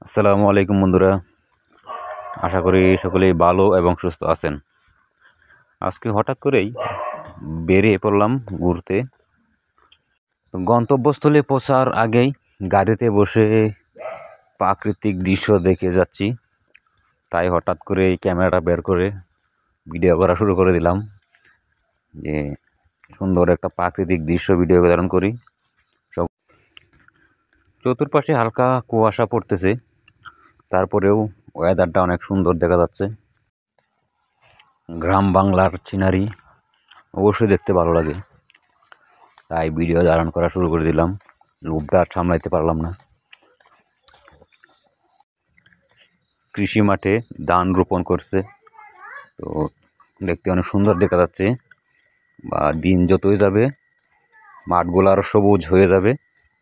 আসসালামু আলাইকুম বন্ধুরা, আশা করি সকলেই ভালো এবং সুস্থ আছেন। আজকে হঠাৎ করেই বেরিয়ে পড়লাম ঘুরতে। তো গন্তব্যস্থলে পৌঁছার আগেই গাড়িতে বসে প্রাকৃতিক দৃশ্য দেখে যাচ্ছি, তাই হঠাৎ করে ক্যামেরাটা বের করে ভিডিও করা শুরু করে দিলাম যে সুন্দর একটা প্রাকৃতিক দৃশ্য ভিডিও ধারণ করি। সব চতুর্পাশে হালকা কুয়াশা পড়তেছে, তারপরেও ওয়েদারটা অনেক সুন্দর দেখা যাচ্ছে। গ্রাম বাংলার সিনারি অবশ্যই দেখতে ভালো লাগে, তাই ভিডিও ধারণ করা শুরু করে দিলাম। লোভটা আর সামলাইতে পারলাম না। কৃষি মাঠে ধান রোপণ করছে, তো দেখতে অনেক সুন্দর দেখা যাচ্ছে। বা দিন যতই যাবে মাঠগুলো আরও সবুজ হয়ে যাবে,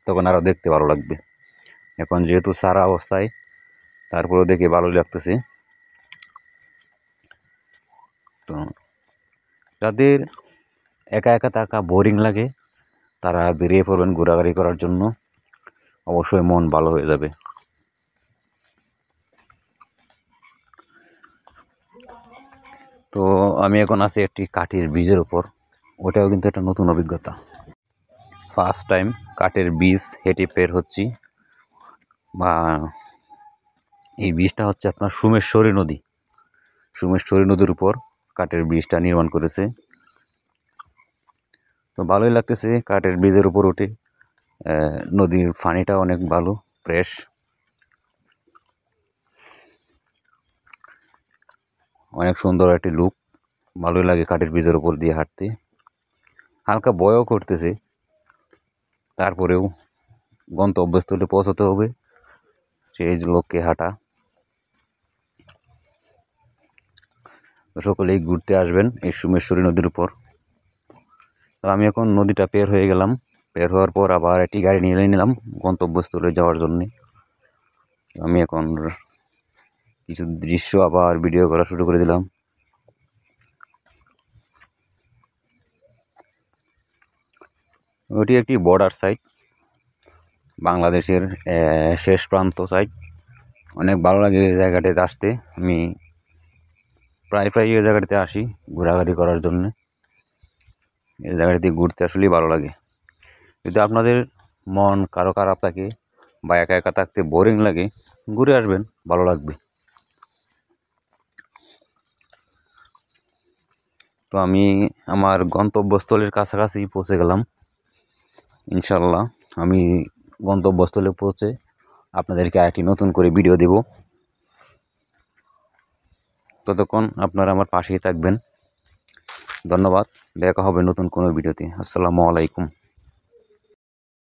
তখন আরও দেখতে ভালো লাগবে। এখন যেহেতু সারা অবস্থায়, তারপরেও দেখে ভালোই লাগতেছে। তো যাদের একা একা থাকা বোরিং লাগে, তারা বেরিয়ে পড়বেন ঘোরাঘুরি করার জন্য, অবশ্যই মন ভালো হয়ে যাবে। তো আমি এখন আছি একটি কাঠের ব্রিজের উপর, ওটাও কিন্তু একটা নতুন অভিজ্ঞতা। ফার্স্ট টাইম কাঠের ব্রিজ হেঁটে বের হচ্ছি। বা এই ব্রিজটা হচ্ছে আপনার সোমেশ্বরী নদীর উপর কাঠের ব্রিজটা নির্মাণ করেছে। তো ভালোই লাগতেছে কাঠের ব্রিজের উপর উঠে। নদীর পানিটা অনেক ভালো, ফ্রেশ, অনেক সুন্দর একটি লুক। ভালোই লাগে কাঠের ব্রিজের উপর দিয়ে হাঁটতে। হালকা ভয়ও করতেছে, তারপরেও গন্তব্যস্থলে পৌঁছাতে হবে, সেই লক্ষ্যে হাঁটা। সকলেই ঘুরতে আসবেন এই সোমেশ্বরী নদীর উপর। তো আমি এখন নদীটা পের হয়ে গেলাম। বের হওয়ার পর আবার একটি গাড়ি নিয়ে নিলাম গন্তব্যস্থলে যাওয়ার জন্যে। আমি এখন কিছু দৃশ্য আবার ভিডিও করা শুরু করে দিলাম। ওটি একটি বর্ডার সাইড, বাংলাদেশের শেষ প্রান্ত সাইড। অনেক ভালো লাগে এই জায়গাটাতে আসতে। আমি প্রায় এই জায়গাটাতে আসি ঘোরাঘুরি করার জন্য। এই জায়গাটাতে ঘুরতে আসলেই ভালো লাগে। যদি আপনাদের মন কারো খারাপ থাকে বা একা একা থাকতে বোরিং লাগে, ঘুরে আসবেন, ভালো লাগবে। তো আমি আমার গন্তব্যস্থলের কাছাকাছি পৌঁছে গেলাম। ইনশাল্লাহ আমি গন্তব্যস্থলে পৌঁছে আপনাদেরকে আরেকটি নতুন করে ভিডিও দেব। ততক্ষণ আপনারা আমার পাশেই থাকবেন। ধন্যবাদ। দেখা হবে নতুন কোনো ভিডিওতে। আসসালামু আলাইকুম।